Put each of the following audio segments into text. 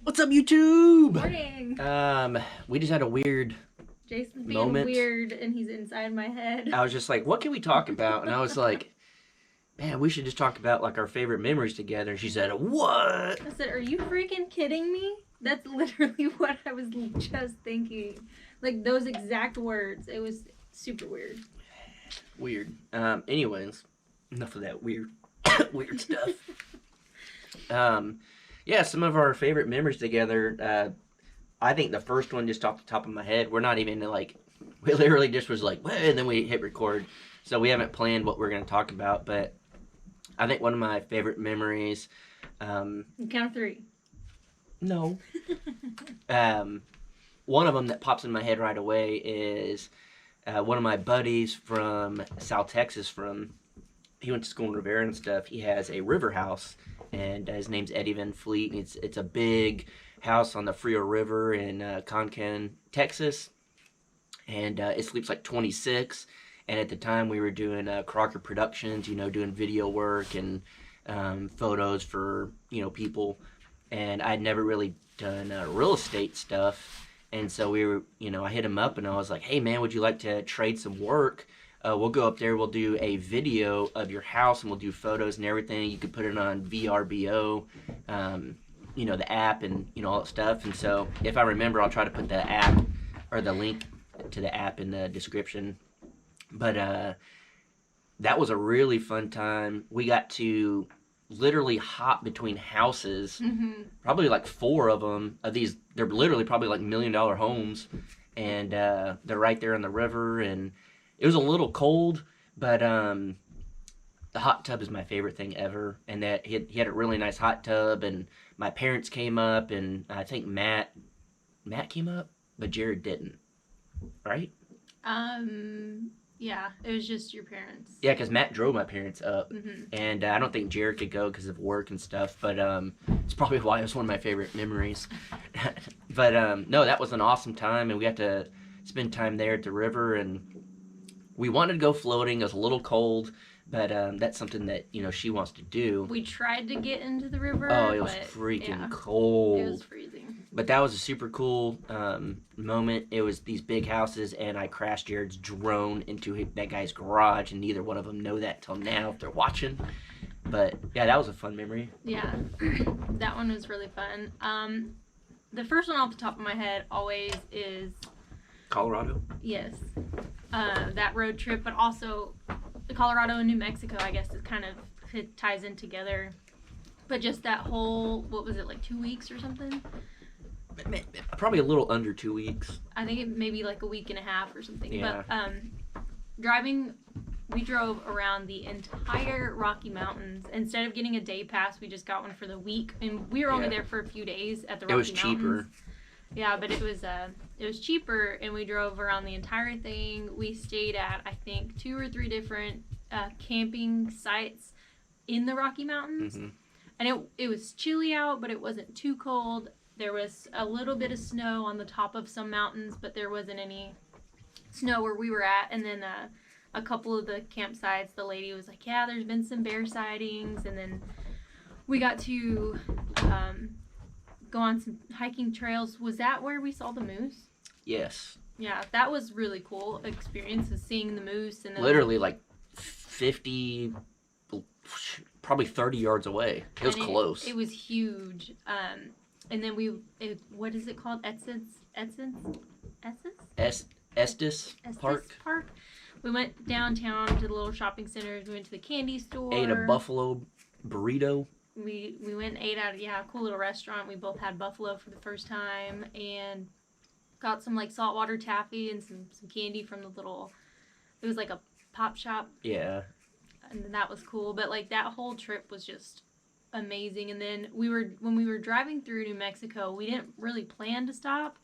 What's up, YouTube? Morning. We just had a weird Jason's being moment. weird and he's inside my head. I was just like, what can we talk about? And I was like, man, we should just talk about like our favorite memories together. And she said, what? I said, are you freaking kidding me? That's literally what I was just thinking. Like those exact words. It was super weird. Weird. Anyways, enough of that weird weird stuff. Yeah, some of our favorite memories together. I think the first one, just off the top of my head, we're not even like, we literally just was like, well, and then we hit record. So we haven't planned what we're going to talk about, but I think one of my favorite memories. Count of three. No. One of them that pops in my head right away is one of my buddies from South Texas. He went to school in Rivera and stuff. He has a river house, and his name's Eddie Van Fleet. And it's a big house on the Frio River in Concan, Texas, and it sleeps like 26. And at the time, we were doing Crocker Productions, doing video work and photos for people. And I'd never really done real estate stuff, and so I hit him up and I was like, "Hey man, would you like to trade some work? We'll go up there. We'll do a video of your house, and we'll do photos and everything. You could put it on VRBO, the app, and all that stuff." And so, if I remember, I'll try to put the app or the link to the app in the description. But that was a really fun time. We got to literally hop between houses, probably like 4 of them of these. They're literally probably like $1 million homes, and they're right there on the river. And it was a little cold, but the hot tub is my favorite thing ever. And that he had a really nice hot tub, and my parents came up, and I think Matt came up, but Jared didn't, right? Yeah, it was just your parents. Yeah, because Matt drove my parents up, and I don't think Jared could go because of work and stuff, but it's probably why it was one of my favorite memories. But no, that was an awesome time, and we got to spend time there at the river, and we wanted to go floating. It was a little cold, but that's something that, she wants to do. We tried to get into the river. Oh, it was freaking cold. It was freezing. But that was a super cool moment. It was these big houses, and I crashed Jared's drone into that guy's garage, and neither one of them know that till now if they're watching. But yeah, that was a fun memory. Yeah, that one was really fun. The first one off the top of my head always is Colorado? Yes. That road trip, but also Colorado and New Mexico, I guess it ties in together. But just that whole, what was it, like 2 weeks or something? Probably a little under 2 weeks. I think it maybe like a week and a half or something. Yeah. But we drove around the entire Rocky Mountains. Instead of getting a day pass, we just got one for the week. And we were only there for a few days at the Rocky Mountains. It was cheaper. Yeah, but it was cheaper, and we drove around the entire thing. We stayed at, I think, 2 or 3 different camping sites in the Rocky Mountains. And it was chilly out, but it wasn't too cold. There was a little bit of snow on the top of some mountains, but there wasn't any snow where we were at. And then a couple of the campsites, the lady was like, yeah, there's been some bear sightings. And then we got to go on some hiking trails. Was that where we saw the moose? Yes. Yeah, that was really cool experience, of seeing the moose. And literally like 50, probably 30 yards away. It was close. It was huge. And then what is it called? Estes Park. We went downtown to the little shopping centers. We went to the candy store. Ate a buffalo burrito. We went and ate at a cool little restaurant. We both had buffalo for the first time, and got some like saltwater taffy and some candy from the little, it was like a pop shop. Yeah. And that was cool. But like that whole trip was just amazing. And then when we were driving through New Mexico, we didn't really plan to stop.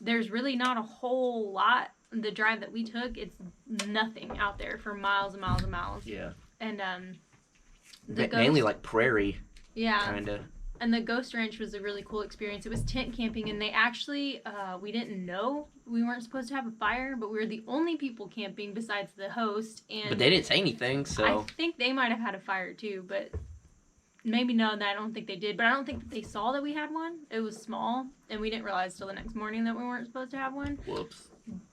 There's really not a whole lot. The drive that we took, it's nothing out there for miles and miles and miles. Yeah. And mainly like prairie. Yeah. Kinda. And the Ghost Ranch was a really cool experience. It was tent camping, and they actually, we didn't know we weren't supposed to have a fire, but we were the only people camping besides the host. But they didn't say anything, so. I think they might have had a fire too, but maybe no, that I don't think they did, but I don't think that they saw that we had one. It was small, and we didn't realize till the next morning that we weren't supposed to have one. Whoops.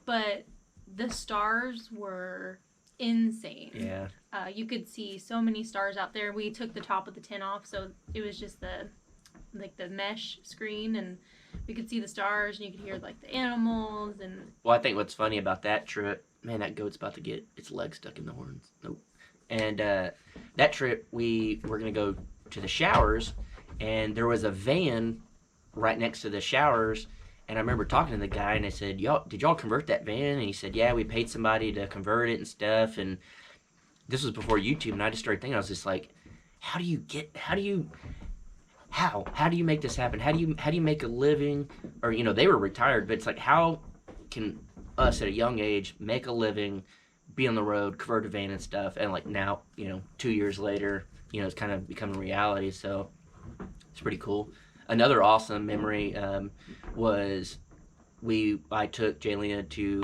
But the stars were insane. Yeah. You could see so many stars out there. We took the top of the tent off, so it was just the mesh screen, and we could see the stars, and you could hear like the animals. And Well, I think what's funny about that trip, man, that goat's about to get its leg stuck in the horns. Nope. And that trip, we were gonna go to the showers, and there was a van right next to the showers. And I remember talking to the guy, and I said, did y'all convert that van? And he said, yeah, we paid somebody to convert it and stuff. And this was before YouTube, and I just started thinking, I was just like, how do you make this happen? How do you make a living? Or, they were retired, but it's like, how can us at a young age make a living, be on the road, convert a van and stuff? And like now, 2 years later, it's kind of becoming reality. So it's pretty cool. Another awesome memory was I took Jaylina to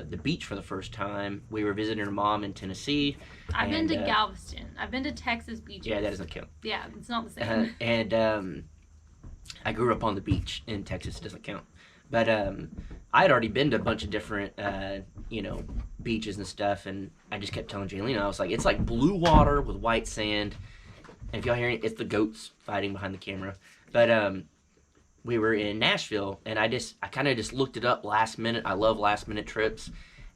the beach for the first time. We were visiting her mom in Tennessee. I've been to Galveston. I've been to Texas beaches. Yeah, that doesn't count. Yeah, it's not the same. And I grew up on the beach in Texas. It doesn't count. But I had already been to a bunch of different, beaches and stuff. And I just kept telling Jaylina, I was like, it's like blue water with white sand. And if y'all hearing it, it's the goats fighting behind the camera. But we were in Nashville, and I kind of just looked it up last minute. I love last minute trips,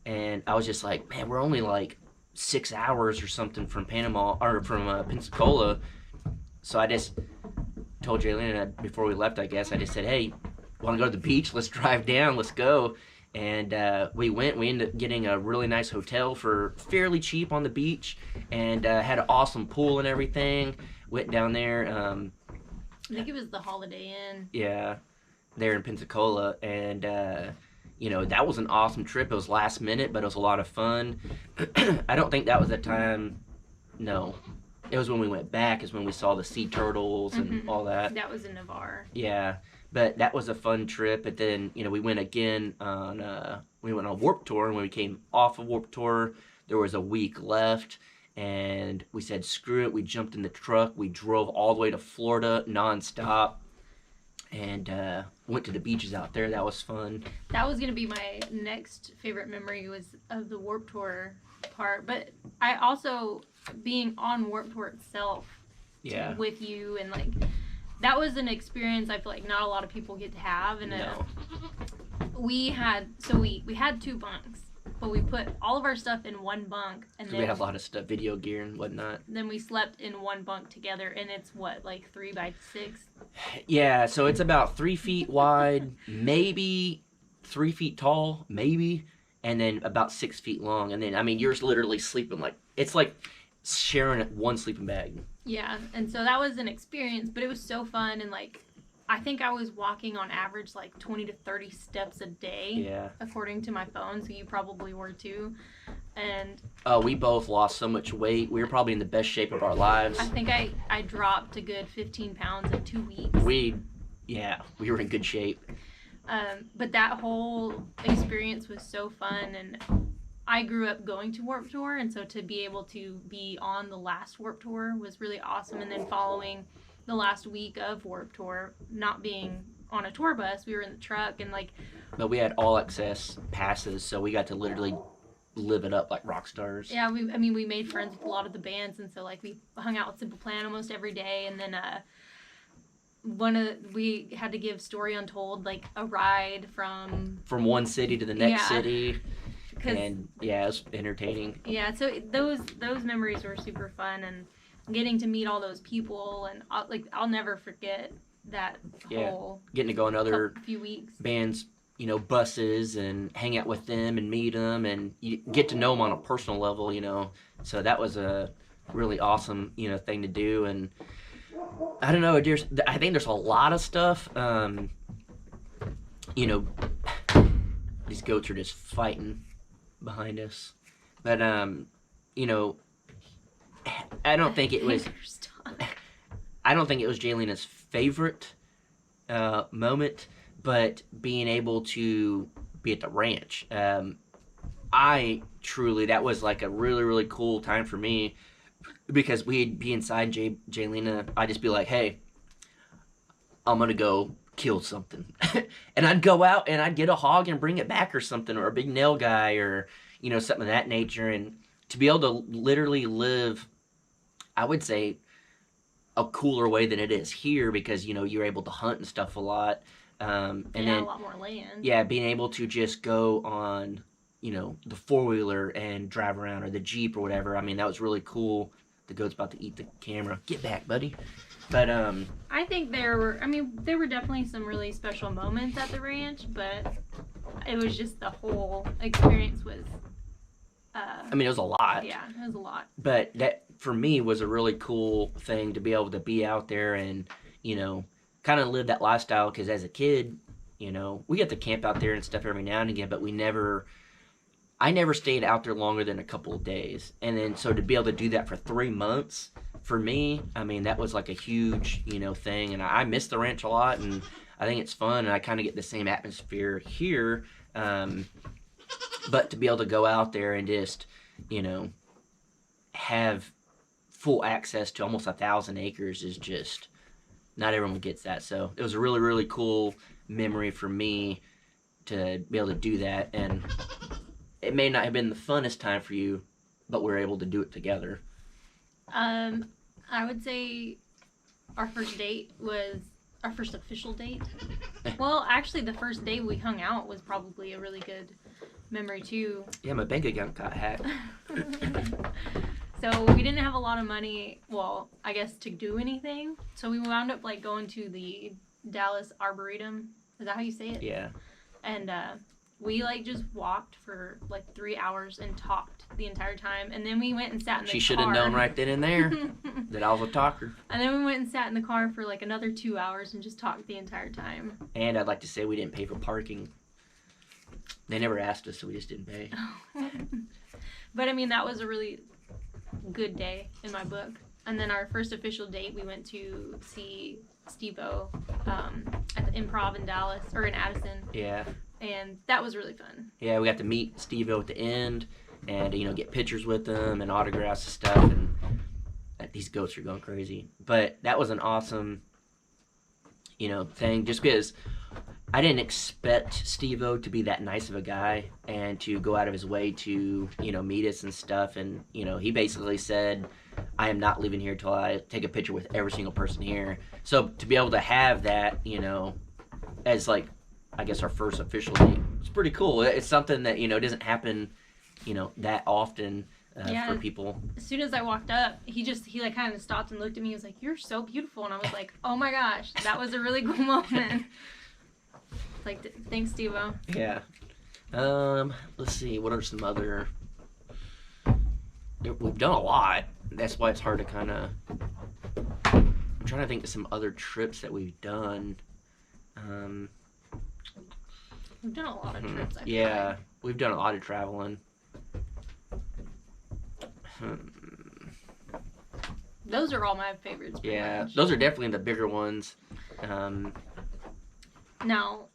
and I was just like, man, we're only like 6 hours or something from Panama or from Pensacola. So I just told Jaylina before we left, I guess, I just said, hey, want to go to the beach? Let's drive down. Let's go. And we went. We ended up getting a really nice hotel for fairly cheap on the beach, and had an awesome pool and everything. Went down there. I think it was the Holiday Inn. Yeah, there in Pensacola, and that was an awesome trip. It was last minute, but it was a lot of fun. I don't think that was the time. No, it was when we went back. Is when we saw the sea turtles and all that. That was in Navarre. Yeah, but that was a fun trip. But then we went again on Warped Tour, and when we came off of Warped Tour, there was a week left. And we said, screw it. We jumped in the truck. We drove all the way to Florida nonstop, and went to the beaches out there. That was fun. That was going to be my next favorite memory, was of the Warped Tour part. But I also, being on Warped Tour itself, Yeah. with you, and like, that was an experience I feel like not a lot of people get to have. And No. we had 2 bunks. But we put all of our stuff in one bunk, and then We had a lot of stuff, video gear and whatnot. Then we slept in one bunk together, and it's what, like 3 by 6? Yeah, so it's about 3 feet wide, maybe 3 feet tall, maybe, and then about 6 feet long. And then, you're literally sleeping it's like sharing one sleeping bag. Yeah, and so that was an experience, but it was so fun, and like, I think I was walking on average like 20 to 30 steps a day, Yeah. according to my phone, so you probably were too. And we both lost so much weight. We were probably in the best shape of our lives. I think I dropped a good 15 pounds in 2 weeks. We were in good shape. But that whole experience was so fun, and I grew up going to Warped Tour, and so to be able to be on the last Warped Tour was really awesome. And then following the last week of Warped Tour, not being on a tour bus, we were in the truck, and like... But we had all access passes, so we got to literally live it up like rock stars. Yeah, we made friends with a lot of the bands, and so like we hung out with Simple Plan almost every day, and then we had to give Story Untold like a ride from one city to the next city. Cause, and it was entertaining. Yeah, so those memories were super fun, and getting to meet all those people, and I'll never forget that whole getting to go on other few weeks. Bands, buses, and hang out with them and meet them, and you get to know them on a personal level, So that was a really awesome, thing to do. And I don't know, I think there's a lot of stuff. These goats are just fighting behind us, but I don't think it was Jaylina's favorite moment, but being able to be at the ranch, that was like a really, really cool time for me, because we'd be inside Jaylena, I'd just be like, hey, I'm gonna go kill something. And I'd go out and I'd get a hog and bring it back or something, or a big nail guy, or, you know, something of that nature. And to be able to literally live, I would say, a cooler way than it is here, because, you know, you're able to hunt and stuff a lot. And then a lot more land. yeah, being able to just go on, you know, the four-wheeler and drive around, or the Jeep or whatever. I mean, that was really cool. The goat's about to eat the camera. Get back, buddy. But I think there were definitely some really special moments at the ranch, but it was just the whole experience was I mean, it was a lot. yeah, it was a lot. But that, for me, was a really cool thing to be able to be out there and, you know, kind of live that lifestyle. Because as a kid, you know, we got to camp out there and stuff every now and again, but I never stayed out there longer than a couple of days. And then, so to be able to do that for 3 months, for me, I mean, that was like a huge, you know, thing. And I miss the ranch a lot, and I think it's fun, and I kind of get the same atmosphere here. But to be able to go out there and just, you know, have full access to almost 1,000 acres is just, not everyone gets that. So it was a really, really cool memory for me to be able to do that. And it may not have been the funnest time for you, but we were able to do it together. I would say our first date was our first official date. Well, actually, the first day we hung out was probably a really good memory too. Yeah, my bank account got hacked. So we didn't have a lot of money, well, I guess, to do anything. So we wound up like going to the Dallas Arboretum. Is that how you say it? Yeah. And we like just walked for like 3 hours and talked the entire time. And then we went and sat in the car. She should have known right then and there that I was a talker. And then we went and sat in the car for like another 2 hours and just talked the entire time. And I'd like to say we didn't pay for parking. They never asked us, so we just didn't pay. But I mean, that was a really good day in my book. And then our first official date, we went to see Steve-O at the Improv in Dallas, or in Addison. Yeah. And that was really fun. Yeah, we got to meet Steve-O at the end and, you know, get pictures with him and autographs and stuff. And these goats are going crazy. But that was an awesome, you know, thing, just because I didn't expect Steve-O to be that nice of a guy and to go out of his way to, you know, meet us and stuff. And, you know, he basically said, I am not leaving here till I take a picture with every single person here. So to be able to have that, you know, as like, I guess our first official date, it's pretty cool. It's something that, you know, doesn't happen, you know, that often for people. As soon as I walked up, he like kind of stopped and looked at me. He was like, "You're so beautiful." And I was like, "Oh my gosh, that was a really cool moment." Like, thanks, Steve-O. Yeah. Let's see. What are some other... We've done a lot. That's why it's hard to kind of... I'm trying to think of some other trips that we've done. We've done a lot of trips, I feel yeah. like. We've done a lot of traveling. Those are all my favorites. Yeah. Those are definitely the bigger ones. Now...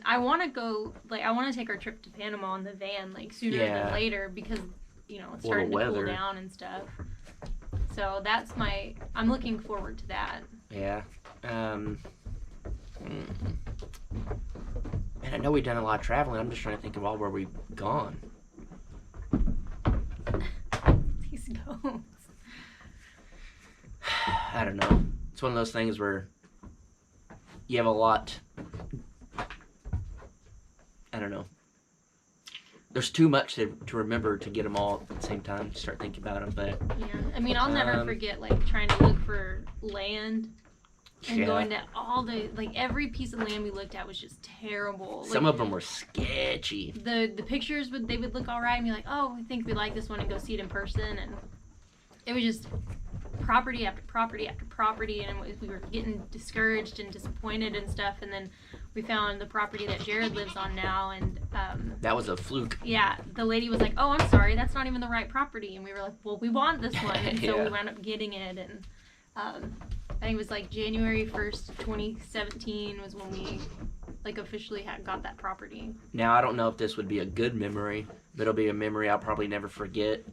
I want to take our trip to Panama in the van, like, sooner than later, because, you know, it's starting to cool down and stuff. So that's I'm looking forward to that. Yeah. And I know we've done a lot of traveling. I'm just trying to think of all where we've gone. These goats. I don't know. It's one of those things where you have a lot... I don't know. There's too much to remember to get them all at the same time to start thinking about them, but... Yeah, I mean, I'll never forget, like, trying to look for land and going to all the... Like, every piece of land we looked at was just terrible. Some like, of them were sketchy. The pictures, they would look all right and be like, oh, I think we like this one, and go see it in person, and it was just property after property after property, and we were getting discouraged and disappointed and stuff, and then we found the property that Jared lives on now, and that was a fluke. Yeah, the lady was like, "Oh, I'm sorry, that's not even the right property," and we were like, "Well, we want this one," and so we wound up getting it, and I think it was like January 1st, 2017 was when we like officially got that property. Now I don't know if this would be a good memory, but it'll be a memory I'll probably never forget.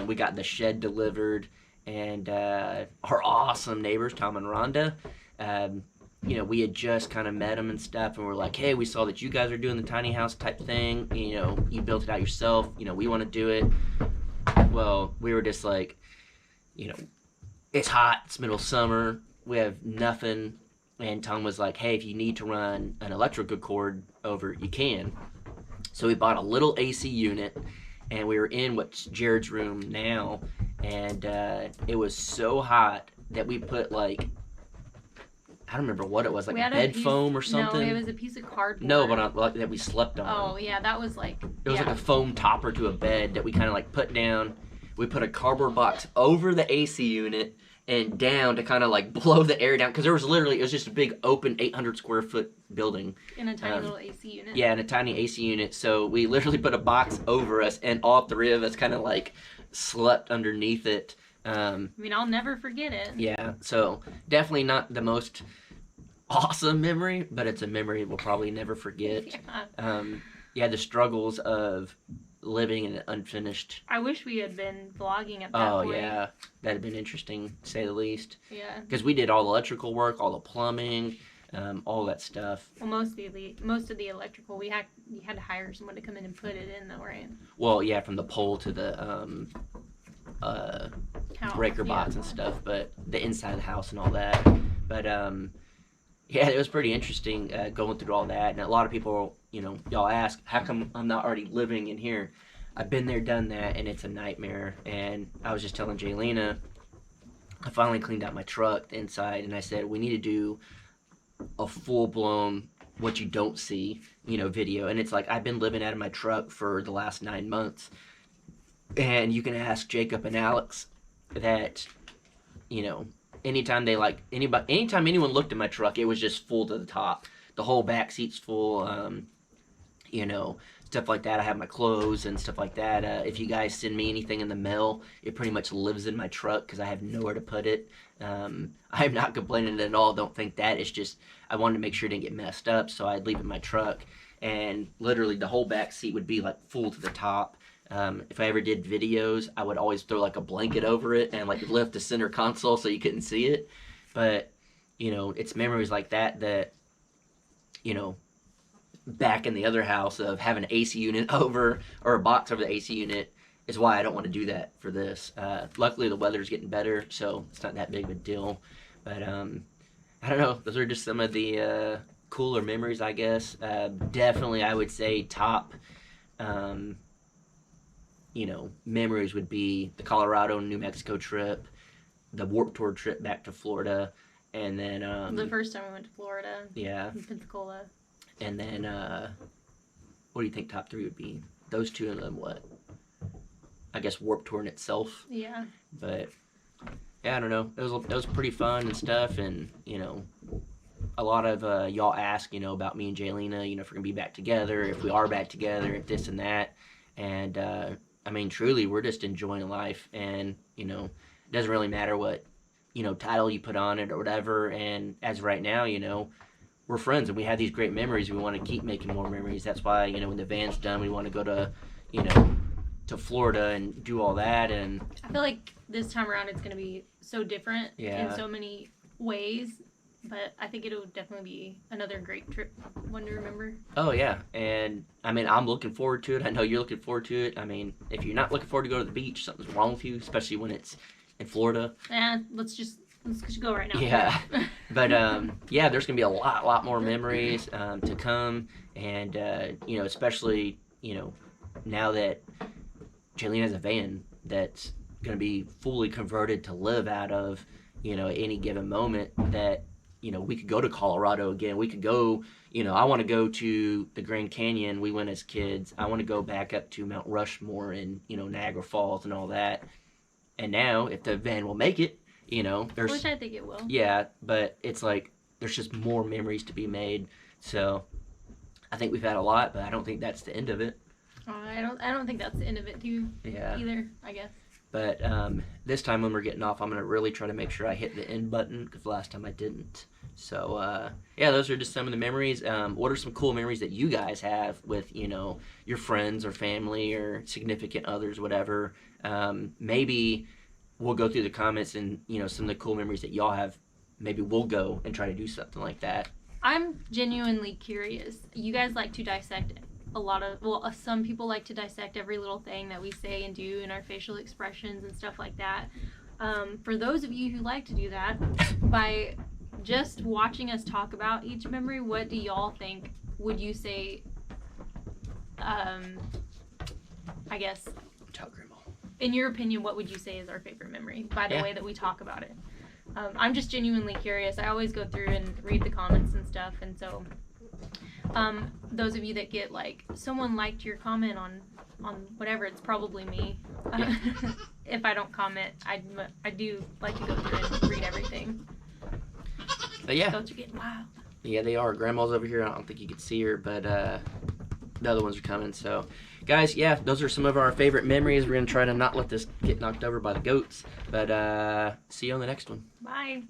We got the shed delivered, and our awesome neighbors, Tom and Rhonda, we had just kind of met them and stuff, and we're like, hey, we saw that you guys are doing the tiny house type thing. You built it out yourself. We want to do it. Well, we were just like, it's hot. It's middle of summer. We have nothing. And Tom was like, hey, if you need to run an electrical cord over, you can. So we bought a little AC unit, and we were in what's Jared's room now, and it was so hot that we put I don't remember what it was, bed foam or something. No, it was a piece of cardboard. No, but that we slept on. Oh, yeah, that was It was like a foam topper to a bed that we kind of put down. We put a cardboard box over the AC unit and down to kind of blow the air down, because it was just a big open 800 square foot building. In a tiny little AC unit. Yeah, in a tiny AC unit. So we literally put a box over us, and all three of us kind of slept underneath it. I'll never forget it. Yeah, so definitely not the most awesome memory, but it's a memory we'll probably never forget. Yeah. The struggles of living in an unfinished. I wish we had been vlogging at that point. Oh yeah, that'd have been interesting, to say the least. Yeah. Because we did all the electrical work, all the plumbing, all that stuff. Well, most of the electrical, we had to hire someone to come in and put it in, though, right? Well, yeah, from the pole to the breaker box and stuff, but the inside of the house and all that. But yeah, it was pretty interesting going through all that. And a lot of people, y'all ask, how come I'm not already living in here? I've been there, done that, and it's a nightmare. And I was just telling Jaylena, I finally cleaned out my truck inside, and I said, we need to do a full-blown what you don't see, video. And it's I've been living out of my truck for the last 9 months. And you can ask Jacob and Alex that, anytime anytime anyone looked at my truck, it was just full to the top. The whole back seat's full, stuff like that. I have my clothes and stuff like that. If you guys send me anything in the mail, it pretty much lives in my truck because I have nowhere to put it. I'm not complaining at all. Don't think that. It's just I wanted to make sure it didn't get messed up, so I'd leave it in my truck. And literally the whole back seat would be full to the top. If I ever did videos, I would always throw a blanket over it and lift the center console so you couldn't see it. But, it's memories like that, back in the other house of having an AC unit over, or a box over the AC unit, is why I don't want to do that for this. Luckily the weather's getting better, so it's not that big of a deal. But, I don't know, those are just some of the cooler memories, I guess. Definitely I would say top, memories would be the Colorado and New Mexico trip, the Warped Tour trip back to Florida, and then the first time we went to Florida. Yeah. In Pensacola. And then what do you think top 3 would be? Those two, and then what? I guess Warped Tour in itself. Yeah. But yeah, I don't know. It was pretty fun and stuff, and a lot of y'all ask about me and Jaylena, if we're gonna be back together, if we are back together, if this and that, and truly, we're just enjoying life, and, it doesn't really matter what, title you put on it or whatever, and as of right now, we're friends, and we have these great memories. We want to keep making more memories. That's why, when the van's done, we want to go to, to Florida and do all that, and... I feel like this time around it's going to be so different in so many ways, but I think it'll definitely be another great trip, one to remember. Oh, yeah, and, I'm looking forward to it. I know you're looking forward to it. If you're not looking forward to go to the beach, something's wrong with you, especially when it's in Florida. Let's just go right now. Yeah, but, there's going to be a lot more memories to come, and, especially, now that Jaylena has a van that's going to be fully converted to live out of, at any given moment, that, we could go to Colorado again. We could go, I want to go to the Grand Canyon. We went as kids. I want to go back up to Mount Rushmore and, Niagara Falls and all that. And now, if the van will make it, there's... Which I think it will. Yeah, but it's there's just more memories to be made. So, I think we've had a lot, but I don't think that's the end of it. I don't think that's the end of it, too. Yeah. Either, I guess. But this time when we're getting off, I'm going to really try to make sure I hit the end button because last time I didn't. So, yeah, those are just some of the memories. What are some cool memories that you guys have with, your friends or family or significant others, whatever? Maybe we'll go through the comments and, some of the cool memories that y'all have. Maybe we'll go and try to do something like that. I'm genuinely curious. You guys like to dissect some people like to dissect every little thing that we say and do in our facial expressions and stuff like that. For those of you who like to do that, by just watching us talk about each memory, what do y'all think? Would you say, I guess, Tell Grandma. in your opinion, what would you say is our favorite memory by the way that we talk about it? I'm just genuinely curious. I always go through and read the comments and stuff, and so those of you that get someone liked your comment on whatever, it's probably me. If I don't comment, I do like to go through and read everything. But yeah. Goats are getting wild. Yeah, they are. Grandma's over here. I don't think you can see her, but the other ones are coming. So, guys, yeah, those are some of our favorite memories. We're going to try to not let this get knocked over by the goats. But see you on the next one. Bye.